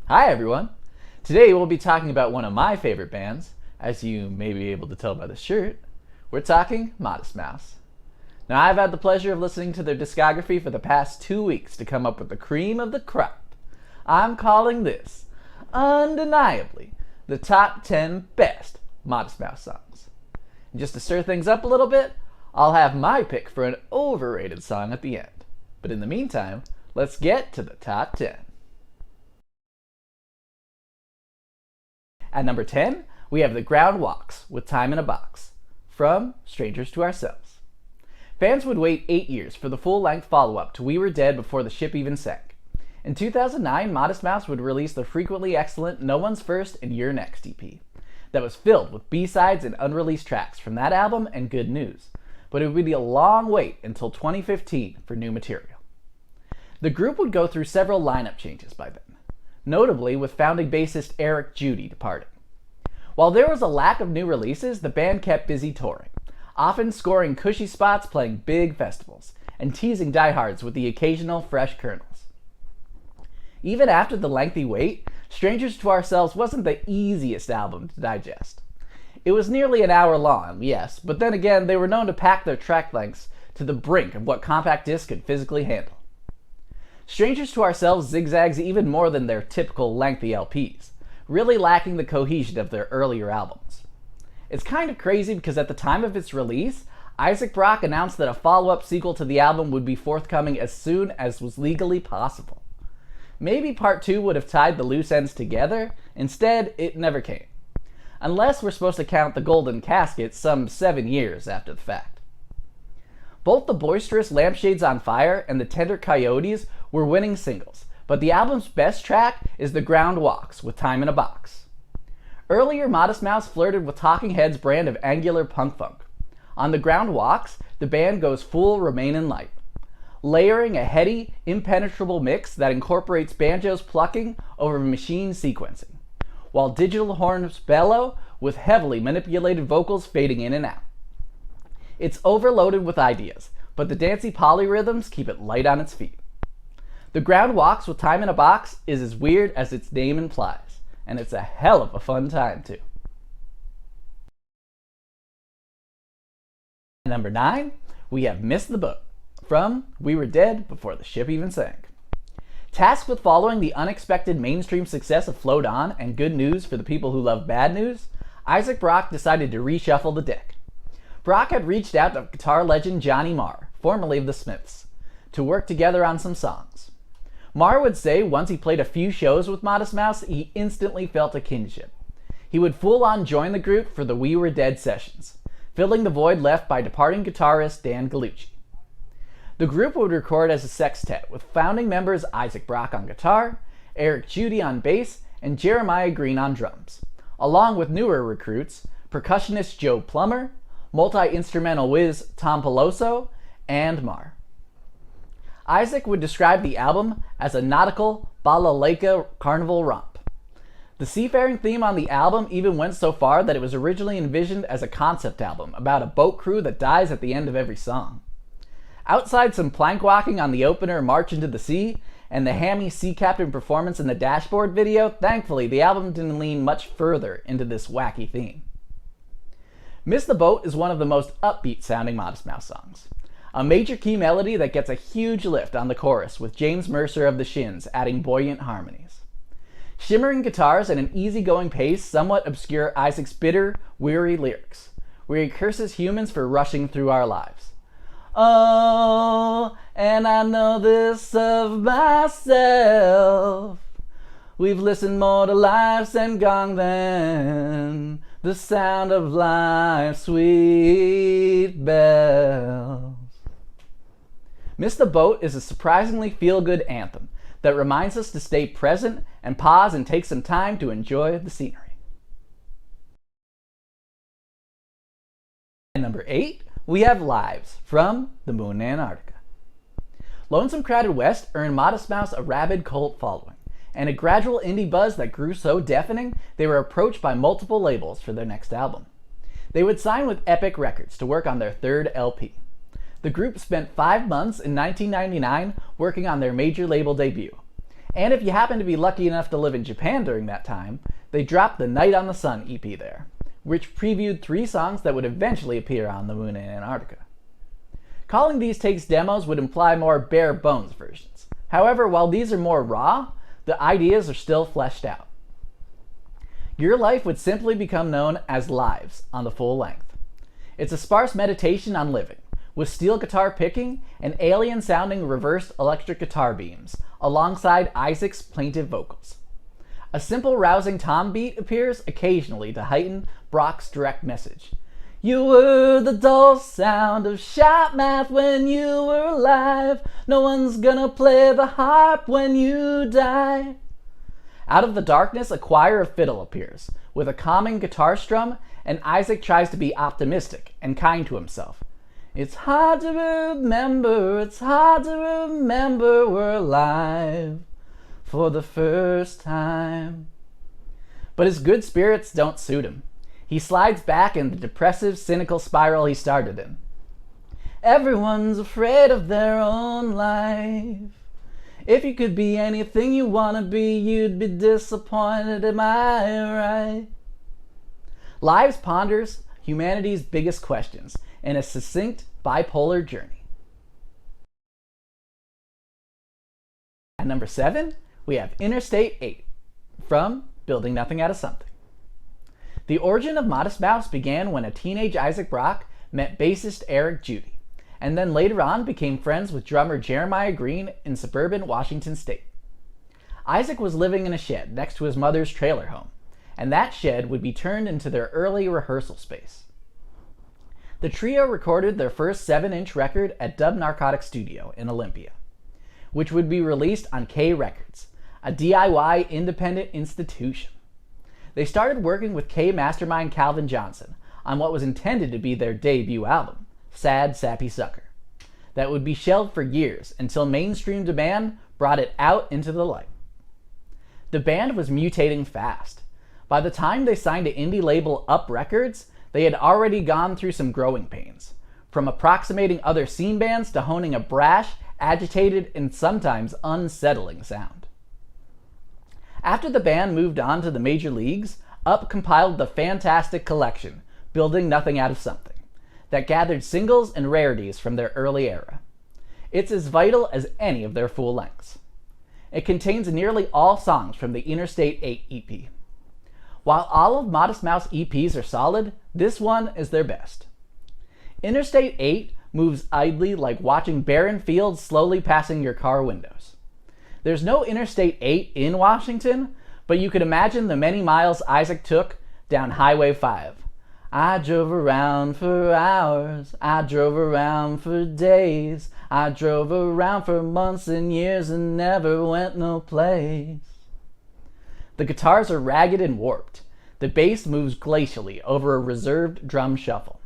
Hi everyone! Today we'll be talking about one of my favorite bands. As you may be able to tell by the shirt, we're talking Modest Mouse. Now I've had the pleasure of listening to their discography for the past 2 weeks to come up with the cream of the crop. I'm calling this, undeniably, the top 10 best Modest Mouse songs. And just to stir things up a little bit, I'll have my pick for an overrated song at the end. But in the meantime, let's get to the top 10. At number 10, we have The Ground Walks with Time in a Box, from Strangers to Ourselves. Fans would wait 8 years for the full-length follow-up to We Were Dead Before the Ship Even Sank. In 2009, Modest Mouse would release the frequently excellent No One's First and You're Next EP, that was filled with B-sides and unreleased tracks from that album and Good News, but it would be a long wait until 2015 for new material. The group would go through several lineup changes by then, notably with founding bassist Eric Judy departing. While there was a lack of new releases, the band kept busy touring, often scoring cushy spots playing big festivals, and teasing diehards with the occasional fresh kernels. Even after the lengthy wait, Strangers to Ourselves wasn't the easiest album to digest. It was nearly an hour long, yes, but then again, they were known to pack their track lengths to the brink of what compact disc could physically handle. Strangers to Ourselves zigzags even more than their typical lengthy LPs, really lacking the cohesion of their earlier albums. It's kind of crazy because at the time of its release, Isaac Brock announced that a follow-up sequel to the album would be forthcoming as soon as was legally possible. Maybe part 2 would have tied the loose ends together, instead it never came. Unless we're supposed to count the Golden Casket some 7 years after the fact. Both the boisterous Lampshades on Fire and the Tender Coyotes were winning singles, but the album's best track is The Ground Walks with Time in a Box. Earlier, Modest Mouse flirted with Talking Heads' brand of angular punk funk. On The Ground Walks, the band goes full Remainin' Light, layering a heady, impenetrable mix that incorporates banjos plucking over machine sequencing, while digital horns bellow with heavily manipulated vocals fading in and out. It's overloaded with ideas, but the dancey polyrhythms keep it light on its feet. The Ground Walks with Time in a Box is as weird as its name implies, and it's a hell of a fun time too. At number 9, we have Missed the Boat, from We Were Dead Before the Ship Even Sank. Tasked with following the unexpected mainstream success of Float On and Good News for the people who love bad news, Isaac Brock decided to reshuffle the deck. Brock had reached out to guitar legend Johnny Marr, formerly of the Smiths, to work together on some songs. Marr would say once he played a few shows with Modest Mouse, he instantly felt a kinship. He would full-on join the group for the We Were Dead sessions, filling the void left by departing guitarist Dan Gallucci. The group would record as a sextet with founding members Isaac Brock on guitar, Eric Judy on bass, and Jeremiah Green on drums, along with newer recruits, percussionist Joe Plummer, multi-instrumental whiz Tom Peloso, and Marr. Isaac would describe the album as a nautical balalaika carnival romp. The seafaring theme on the album even went so far that it was originally envisioned as a concept album about a boat crew that dies at the end of every song. Outside some plank walking on the opener March into the Sea, and the hammy sea captain performance in the dashboard video, thankfully the album didn't lean much further into this wacky theme. Miss the Boat is one of the most upbeat sounding Modest Mouse songs. A major key melody that gets a huge lift on the chorus with James Mercer of the Shins adding buoyant harmonies. Shimmering guitars and an easygoing pace somewhat obscure Isaac's bitter, weary lyrics, where he curses humans for rushing through our lives. Oh, and I know this of myself. We've listened more to life's and gone than the sound of life's sweet bells. Miss the Boat is a surprisingly feel-good anthem that reminds us to stay present and pause and take some time to enjoy the scenery. At number 8, we have Lives, from The Moon in Antarctica. Lonesome Crowded West earned Modest Mouse a rabid cult following, and a gradual indie buzz that grew so deafening they were approached by multiple labels for their next album. They would sign with Epic Records to work on their third LP. The group spent 5 months in 1999 working on their major label debut, And if you happen to be lucky enough to live in Japan during that time, they dropped the Night on the Sun EP there, which previewed 3 songs that would eventually appear on The Moon in Antarctica. Calling these takes demos would imply more bare bones versions. However, while these are more raw, the ideas are still fleshed out. Your Life would simply become known as Lives on the full length. It's a sparse meditation on living, with steel guitar picking and alien-sounding reversed electric guitar beams, alongside Isaac's plaintive vocals. A simple rousing tom beat appears occasionally to heighten Brock's direct message. You were the dull sound of shop math when you were alive. No one's gonna play the harp when you die. Out of the darkness, a choir of fiddle appears, with a calming guitar strum, and Isaac tries to be optimistic and kind to himself. It's hard to remember, it's hard to remember we're alive for the first time. But his good spirits don't suit him. He slides back in the depressive, cynical spiral he started in. Everyone's afraid of their own life. If you could be anything you want to be, you'd be disappointed, am I right? Lives ponders humanity's biggest questions in a succinct, bipolar journey. At number 7, we have Interstate 8, from Building Nothing Out of Something. The origin of Modest Mouse began when a teenage Isaac Brock met bassist Eric Judy, and then later on became friends with drummer Jeremiah Green in suburban Washington State. Isaac was living in a shed next to his mother's trailer home, and that shed would be turned into their early rehearsal space. The trio recorded their first 7-inch record at Dub Narcotic Studio in Olympia, which would be released on K Records, a DIY independent institution. They started working with K mastermind Calvin Johnson on what was intended to be their debut album, Sad Sappy Sucker, that would be shelved for years until mainstream demand brought it out into the light. The band was mutating fast. By the time they signed to indie label Up Records, they had already gone through some growing pains, from approximating other scene bands to honing a brash, agitated, and sometimes unsettling sound. After the band moved on to the major leagues, Up compiled the fantastic collection, Building Nothing Out of Something, that gathered singles and rarities from their early era. It's as vital as any of their full lengths. It contains nearly all songs from the Interstate 8 EP. While all of Modest Mouse EPs are solid, this one is their best. Interstate 8 moves idly like watching barren fields slowly passing your car windows. There's no Interstate 8 in Washington, but you could imagine the many miles Isaac took down Highway 5. I drove around for hours, I drove around for days, I drove around for months and years and never went no place. The guitars are ragged and warped. The bass moves glacially over a reserved drum shuffle.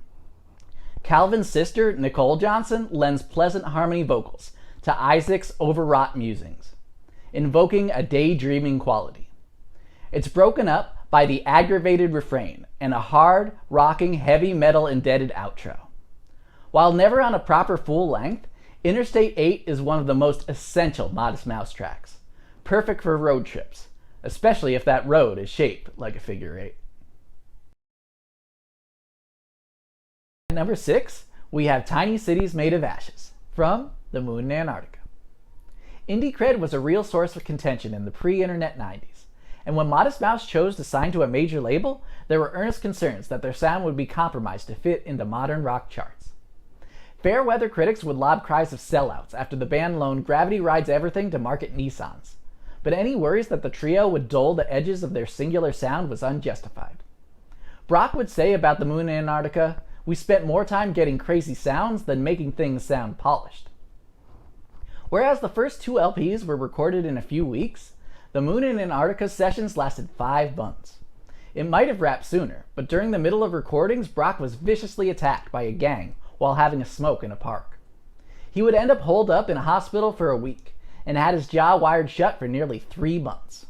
Calvin's sister, Nicole Johnson, lends pleasant harmony vocals to Isaac's overwrought musings, invoking a daydreaming quality. It's broken up by the aggravated refrain and a hard, rocking, heavy metal indebted outro. While never on a proper full length, Interstate 8 is one of the most essential Modest Mouse tracks, perfect for road trips, especially if that road is shaped like a figure 8. At number 6, we have Tiny Cities Made of Ashes, from The Moon in Antarctica. Indie cred was a real source of contention in the pre-internet 90s. And when Modest Mouse chose to sign to a major label, there were earnest concerns that their sound would be compromised to fit into modern rock charts. Fair weather critics would lob cries of sellouts after the band loaned Gravity Rides Everything to market Nissans, but any worries that the trio would dull the edges of their singular sound was unjustified. Brock would say about The Moon in Antarctica, "We spent more time getting crazy sounds than making things sound polished." Whereas the first 2 LPs were recorded in a few weeks, The Moon in Antarctica sessions lasted 5 months. It might have wrapped sooner, but during the middle of recordings, Brock was viciously attacked by a gang while having a smoke in a park. He would end up holed up in a hospital for a week, and had his jaw wired shut for nearly 3 months.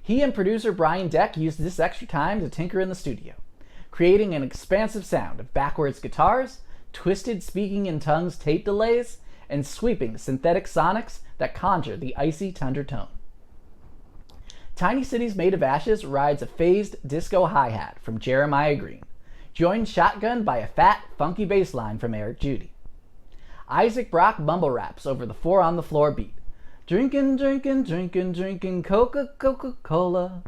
He and producer Brian Deck used this extra time to tinker in the studio, creating an expansive sound of backwards guitars, twisted speaking in tongues tape delays, and sweeping synthetic sonics that conjure the icy tundra tone. Tiny Cities Made of Ashes rides a phased disco hi-hat from Jeremiah Green, joined shotgun by a fat, funky bass line from Eric Judy. Isaac Brock mumble raps over the 4 on the floor beat. Drinking, drinking, drinking, drinking Coca-Cola.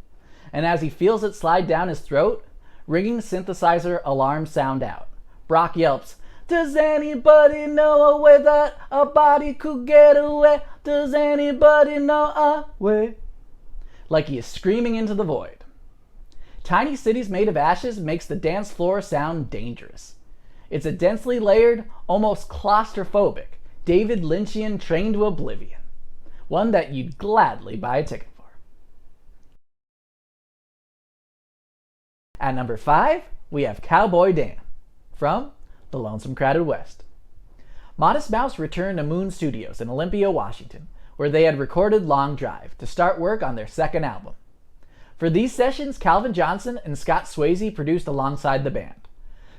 And as he feels it slide down his throat, ringing synthesizer alarms sound out. Brock yelps, "Does anybody know a way that a body could get away? Does anybody know a way?" Like he is screaming into the void. Tiny Cities Made of Ashes makes the dance floor sound dangerous. It's a densely layered, almost claustrophobic, David Lynchian train to oblivion. One that you'd gladly buy a ticket for. At number 5, we have Cowboy Dan from The Lonesome Crowded West. Modest Mouse returned to Moon Studios in Olympia, Washington, where they had recorded Long Drive to start work on their second album. For these sessions, Calvin Johnson and Scott Swayze produced alongside the band.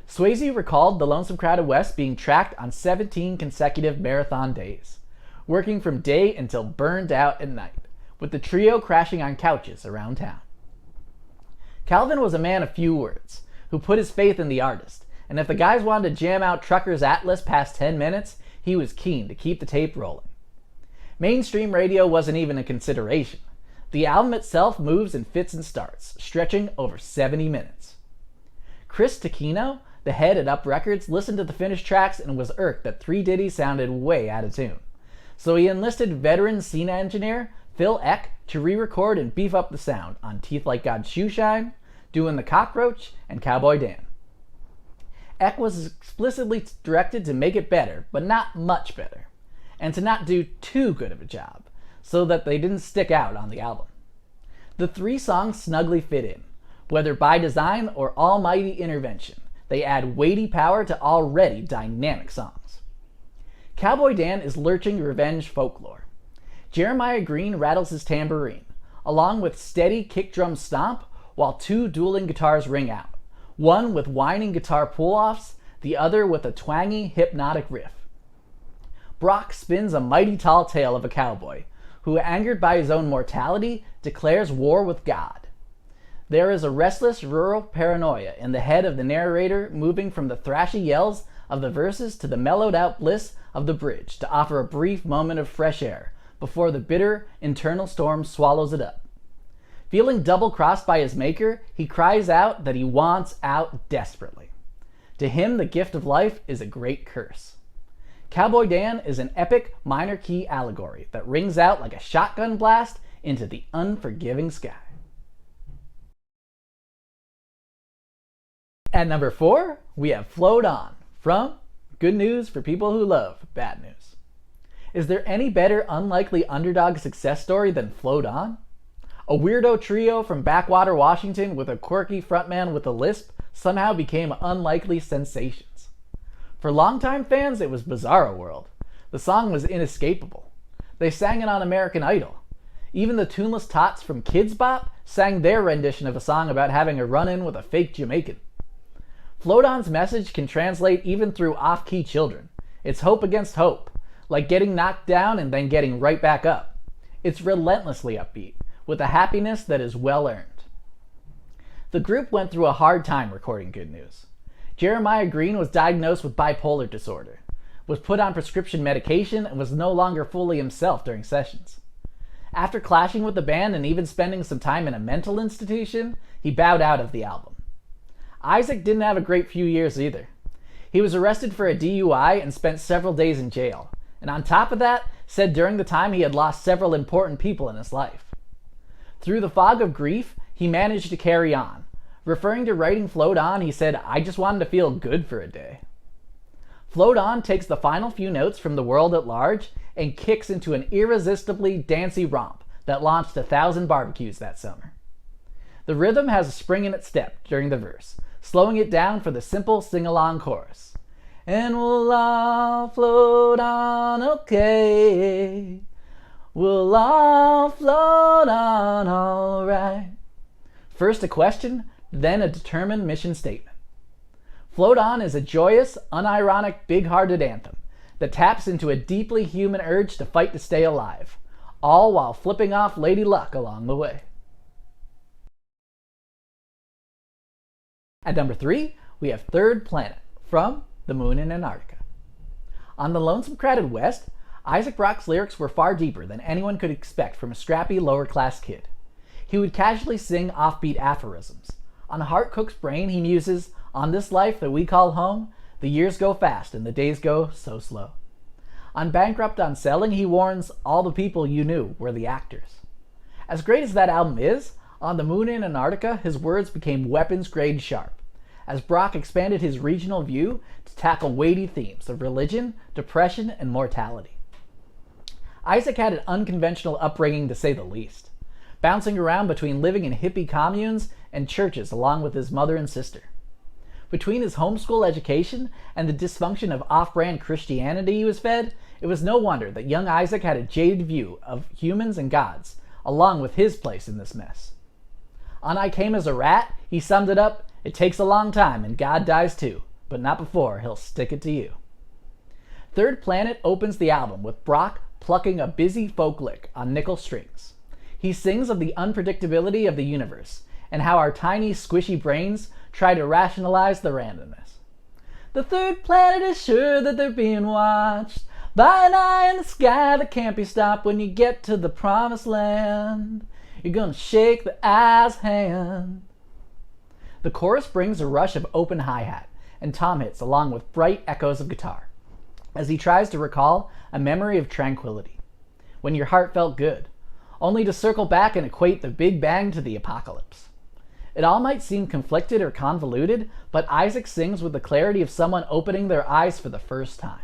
Swayze recalled The Lonesome Crowded West being tracked on 17 consecutive marathon days, working from day until burned out at night, with the trio crashing on couches around town. Calvin was a man of few words, who put his faith in the artist, and if the guys wanted to jam out Trucker's Atlas past 10 minutes, he was keen to keep the tape rolling. Mainstream radio wasn't even a consideration. The album itself moves in fits and starts, stretching over 70 minutes. Chris Taquino, the head at Up Records, listened to the finished tracks and was irked that 3 ditties sounded way out of tune. So he enlisted veteran scene engineer Phil Eck to re-record and beef up the sound on Teeth Like God's Shoeshine, Doing the Cockroach, and Cowboy Dan. Eck was explicitly directed to make it better, but not much better, and to not do too good of a job, so that they didn't stick out on the album. The 3 songs snugly fit in. Whether by design or almighty intervention, they add weighty power to already dynamic songs. Cowboy Dan is lurching revenge folklore. Jeremiah Green rattles his tambourine, along with steady kick drum stomp, while 2 dueling guitars ring out, one with whining guitar pull-offs, the other with a twangy, hypnotic riff. Brock spins a mighty tall tale of a cowboy, who, angered by his own mortality, declares war with God. There is a restless rural paranoia in the head of the narrator, moving from the thrashy yells of the verses to the mellowed-out bliss of the bridge to offer a brief moment of fresh air before the bitter internal storm swallows it up. Feeling double-crossed by his maker, he cries out that he wants out desperately. To him, the gift of life is a great curse. Cowboy Dan is an epic minor key allegory that rings out like a shotgun blast into the unforgiving sky. At number 4, we have Float On from Good News for People Who Love Bad News. Is there any better unlikely underdog success story than Float On? A weirdo trio from backwater Washington with a quirky frontman with a lisp somehow became unlikely sensations. For longtime fans, it was Bizarro World. The song was inescapable. They sang it on American Idol. Even the tuneless tots from Kids Bop sang their rendition of a song about having a run-in with a fake Jamaican. Float On's message can translate even through off-key children. It's hope against hope, like getting knocked down and then getting right back up. It's relentlessly upbeat, with a happiness that is well-earned. The group went through a hard time recording Good News. Jeremiah Green was diagnosed with bipolar disorder, was put on prescription medication, and was no longer fully himself during sessions. After clashing with the band and even spending some time in a mental institution, he bowed out of the album. Isaac didn't have a great few years either. He was arrested for a DUI and spent several days in jail, and on top of that, said during the time he had lost several important people in his life. Through the fog of grief, he managed to carry on. Referring to writing Float On, he said, "I just wanted to feel good for a day." Float On takes the final few notes from the world at large and kicks into an irresistibly dancey romp that launched 1,000 barbecues that summer. The rhythm has a spring in its step during the verse, slowing it down for the simple sing-along chorus. And we'll all float on, okay. We'll all float on, alright. First a question, then a determined mission statement. Float On is a joyous, unironic, big-hearted anthem that taps into a deeply human urge to fight to stay alive, all while flipping off Lady Luck along the way. At number 3, we have Third Planet from The Moon in Antarctica. On the Lonesome Crowded West, Isaac Brock's lyrics were far deeper than anyone could expect from a scrappy lower-class kid. He would casually sing offbeat aphorisms. On Hart Cook's Brain, he muses, "On this life that we call home, the years go fast and the days go so slow." On Bankrupt on Selling, he warns, "All the people you knew were the actors." As great as that album is, On the Moon in Antarctica, his words became weapons-grade sharp, as Brock expanded his regional view to tackle weighty themes of religion, depression, and mortality. Isaac had an unconventional upbringing, to say the least, bouncing around between living in hippie communes and churches along with his mother and sister. Between his homeschool education and the dysfunction of off-brand Christianity he was fed, it was no wonder that young Isaac had a jaded view of humans and gods, along with his place in this mess. On I Came as a Rat, he summed it up, "It takes a long time and God dies too, but not before he'll stick it to you." Third Planet opens the album with Brock plucking a busy folk lick on nickel strings. He sings of the unpredictability of the universe and how our tiny, squishy brains try to rationalize the randomness. "The third planet is sure that they're being watched by an eye in the sky that can't be stopped. When you get to the promised land, you're gonna shake the eye's hand." The chorus brings a rush of open hi-hat and tom hits along with bright echoes of guitar, as he tries to recall a memory of tranquility, when your heart felt good, only to circle back and equate the Big Bang to the apocalypse. It all might seem conflicted or convoluted, but Isaac sings with the clarity of someone opening their eyes for the first time.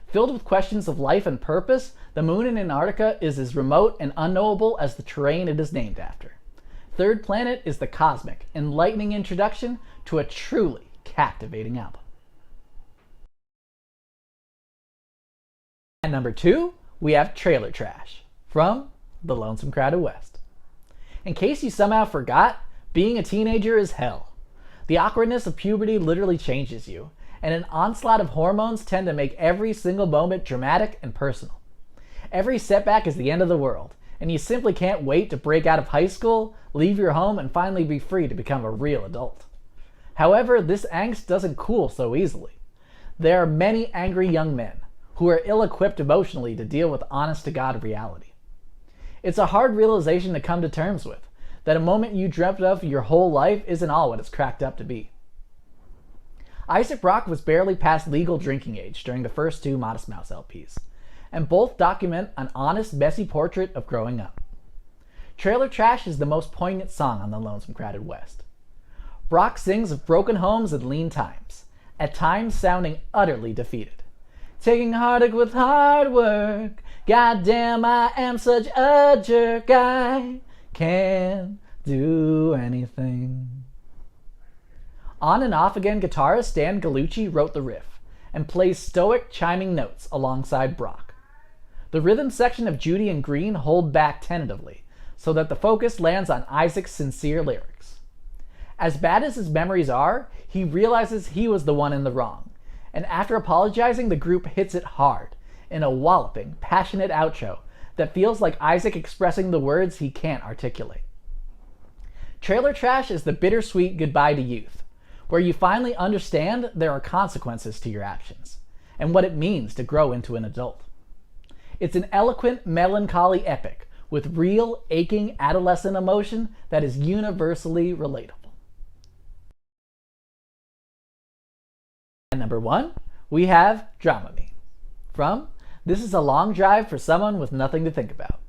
Filled with questions of life and purpose, The Moon in Antarctica is as remote and unknowable as the terrain it is named after. Third Planet is the cosmic, enlightening introduction to a truly captivating album. At number 2, we have Trailer Trash from The Lonesome Crowded West. In case you somehow forgot, being a teenager is hell. The awkwardness of puberty literally changes you, and an onslaught of hormones tend to make every single moment dramatic and personal. Every setback is the end of the world, and you simply can't wait to break out of high school, leave your home, and finally be free to become a real adult. However, this angst doesn't cool so easily. There are many angry young men who are ill-equipped emotionally to deal with honest-to-God reality. It's a hard realization to come to terms with, that a moment you dreamt of your whole life isn't all what it's cracked up to be. Isaac Brock was barely past legal drinking age during the first 2 Modest Mouse LPs, and both document an honest, messy portrait of growing up. Trailer Trash is the most poignant song on the Lonesome Crowded West. Brock sings of broken homes and lean times, at times sounding utterly defeated. Taking heartache with hard work, goddamn I am such a jerk, I can't do anything. On and off again guitarist Dan Gallucci wrote the riff, and plays stoic chiming notes alongside Brock. The rhythm section of Judy and Green hold back tentatively, so that the focus lands on Isaac's sincere lyrics. As bad as his memories are, he realizes he was the one in the wrong, and after apologizing, the group hits it hard, in a walloping, passionate outro that feels like Isaac expressing the words he can't articulate. Trailer Trash is the bittersweet goodbye to youth, where you finally understand there are consequences to your actions, and what it means to grow into an adult. It's an eloquent, melancholy epic with real, aching adolescent emotion that is universally relatable. At number 1, we have Dramamine from This Is a Long Drive for Someone with Nothing to Think About.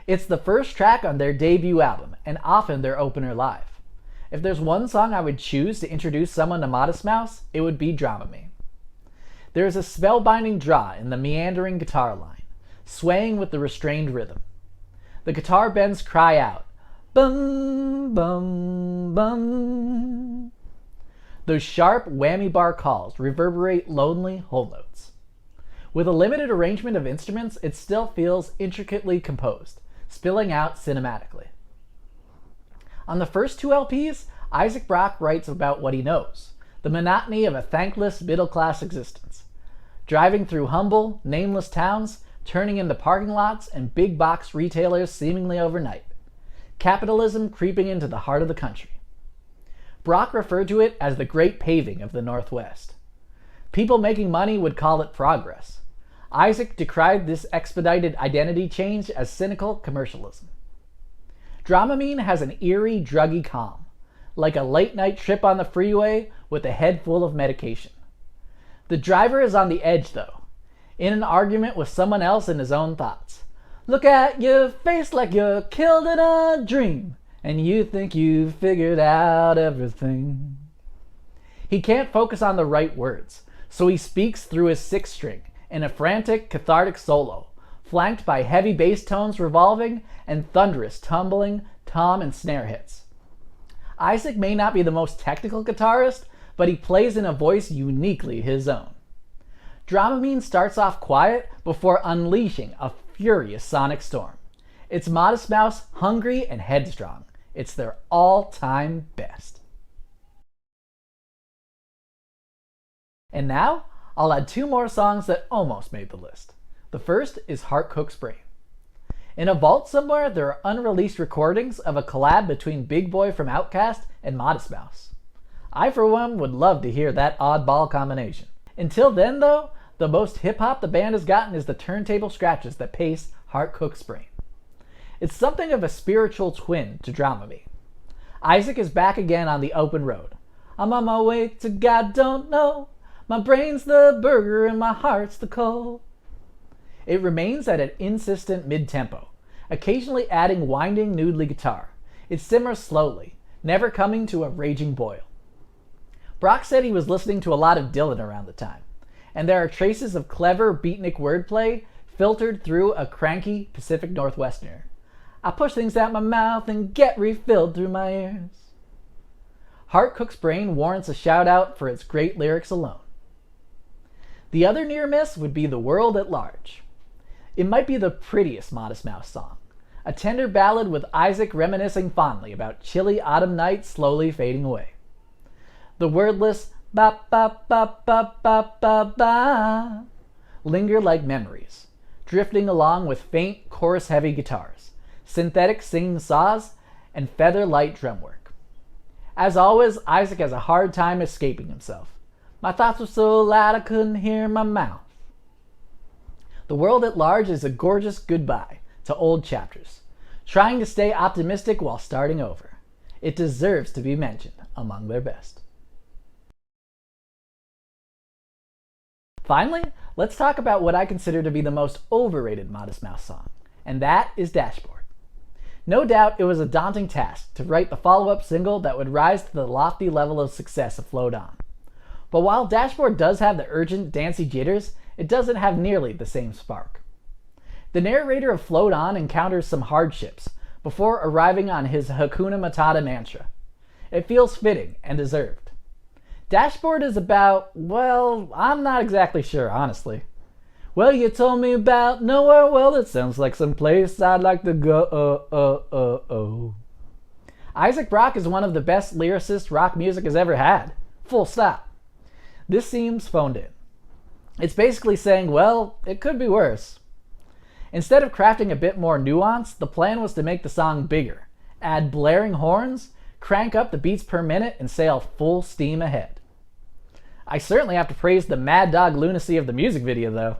It's the first track on their debut album, and often their opener live. If there's one song I would choose to introduce someone to Modest Mouse, it would be Dramamine. There is a spellbinding draw in the meandering guitar line, swaying with the restrained rhythm. The guitar bends cry out, bum, bum, bum. Those sharp whammy bar calls reverberate lonely whole notes. With a limited arrangement of instruments, it still feels intricately composed, spilling out cinematically. On the first 2 LPs, Isaac Brock writes about what he knows, the monotony of a thankless middle-class existence. Driving through humble, nameless towns, turning into parking lots and big box retailers seemingly overnight. Capitalism creeping into the heart of the country. Brock referred to it as the great paving of the Northwest. People making money would call it progress. Isaac decried this expedited identity change as cynical commercialism. Dramamine has an eerie, druggy calm, like a late-night trip on the freeway with a head full of medication. The driver is on the edge, though, in an argument with someone else in his own thoughts. Look at your face like you're killed in a dream, and you think you've figured out everything. He can't focus on the right words, so he speaks through his sixth string in a frantic, cathartic solo, flanked by heavy bass tones revolving and thunderous, tumbling tom and snare hits. Isaac may not be the most technical guitarist, but he plays in a voice uniquely his own. Dramamine starts off quiet before unleashing a furious sonic storm. It's Modest Mouse hungry and headstrong. It's their all-time best. And now, I'll add two more songs that almost made the list. The first is Heart Cook's Brain. In a vault somewhere, there are unreleased recordings of a collab between Big Boy from Outkast and Modest Mouse. I, for one, would love to hear that oddball combination. Until then, though, the most hip-hop the band has gotten is the turntable scratches that pace Heart Cook's Brain. It's something of a spiritual twin to Dramamine. Isaac is back again on the open road. I'm on my way to God don't know. My brain's the burger and my heart's the coal. It remains at an insistent mid-tempo, occasionally adding winding noodly guitar. It simmers slowly, never coming to a raging boil. Brock said he was listening to a lot of Dylan around the time, and there are traces of clever beatnik wordplay filtered through a cranky Pacific Northwesterner. I push things out my mouth and get refilled through my ears. Heart Cook's Brain warrants a shout out for its great lyrics alone. The other near miss would be The World at Large. It might be the prettiest Modest Mouse song, a tender ballad with Isaac reminiscing fondly about chilly autumn nights slowly fading away. The wordless ba ba ba ba ba ba ba linger like memories, drifting along with faint chorus-heavy guitars, synthetic singing saws, and feather-light drum work. As always, Isaac has a hard time escaping himself. My thoughts were so loud I couldn't hear my mouth. The World at Large is a gorgeous goodbye to old chapters, trying to stay optimistic while starting over. It deserves to be mentioned among their best. Finally, let's talk about what I consider to be the most overrated Modest Mouse song, and that is Dashboard. No doubt it was a daunting task to write the follow-up single that would rise to the lofty level of success of Float On. But while Dashboard does have the urgent, dancey jitters, it doesn't have nearly the same spark. The narrator of Float On encounters some hardships before arriving on his Hakuna Matata mantra. It feels fitting and deserved. Dashboard is about, well, I'm not exactly sure, honestly. Well, you told me about nowhere, well, it sounds like some place I'd like to go. Isaac Brock is one of the best lyricists rock music has ever had. Full stop. This seems phoned in. It's basically saying, well, it could be worse. Instead of crafting a bit more nuance, the plan was to make the song bigger, add blaring horns, crank up the beats per minute, and sail full steam ahead. I certainly have to praise the mad dog lunacy of the music video, though.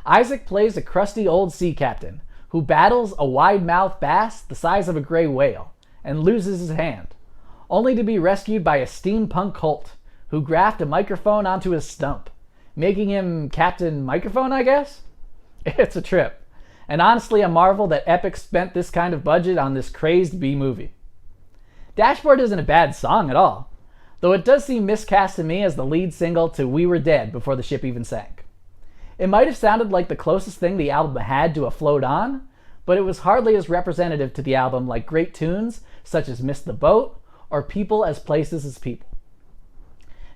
Isaac plays a crusty old sea captain who battles a wide-mouthed bass the size of a gray whale and loses his hand, only to be rescued by a steampunk Colt who grafted a microphone onto his stump, making him Captain Microphone, I guess? It's a trip, and honestly a marvel that Epic spent this kind of budget on this crazed B-movie. Dashboard isn't a bad song at all, though it does seem miscast to me as the lead single to We Were Dead Before the Ship Even Sank. It might have sounded like the closest thing the album had to a Float On, but it was hardly as representative to the album like great tunes such as Miss the Boat or People as Places as People.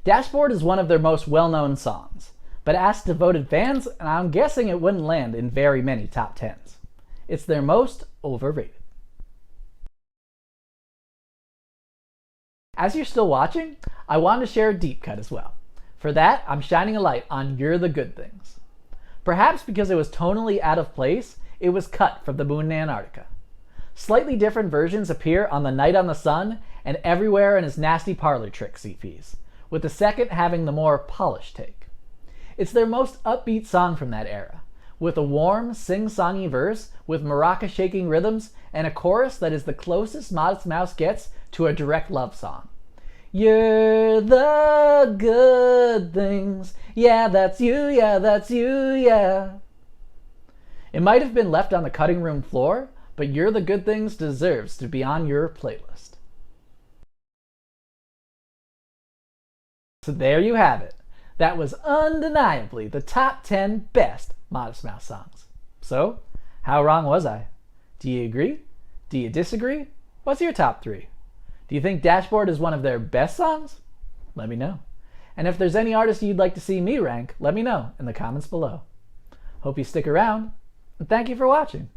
Dashboard is one of their most well-known songs, but ask devoted fans, and I'm guessing it wouldn't land in very many top 10s. It's their most overrated. As you're still watching, I want to share a deep cut as well. For that, I'm shining a light on You're the Good Things. Perhaps because it was tonally out of place, it was cut from The Moon in Antarctica. Slightly different versions appear on The Night on the Sun and Everywhere and his nasty parlor tricks EPs, with the second having the more polished take. It's their most upbeat song from that era, with a warm, sing-songy verse with maraca-shaking rhythms and a chorus that is the closest Modest Mouse gets to a direct love song. You're the good things, yeah, that's you, yeah. It might have been left on the cutting room floor, but You're the Good Things deserves to be on your playlist. So there you have it. That was undeniably the top 10 best Modest Mouse songs. So, how wrong was I? Do you agree? Do you disagree? What's your top 3? Do you think Dashboard is one of their best songs? Let me know. And if there's any artist you'd like to see me rank, let me know in the comments below. Hope you stick around, and thank you for watching.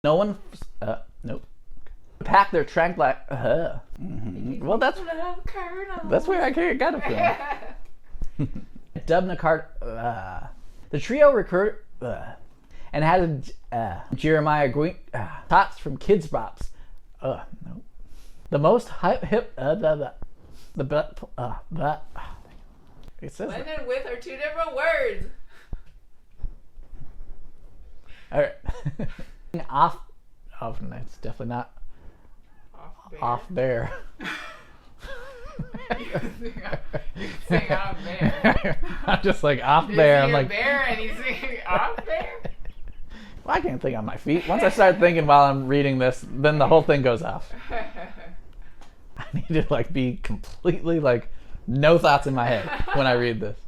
No one, nope. Pack their trunk like, Well, that's where I got it from. Dubna Cart, the trio recurred, and had Jeremiah Green, Tots from Kids Bops. No. The most hip, it says when and with are two different words. All right. Off, it's definitely not off there. You sing off there. I'm just like off there. I'm like bear and you sing off there. Well, I can't think on my feet. Once I start thinking while I'm reading this, then the whole thing goes off. I need to like be completely like no thoughts in my head when I read this.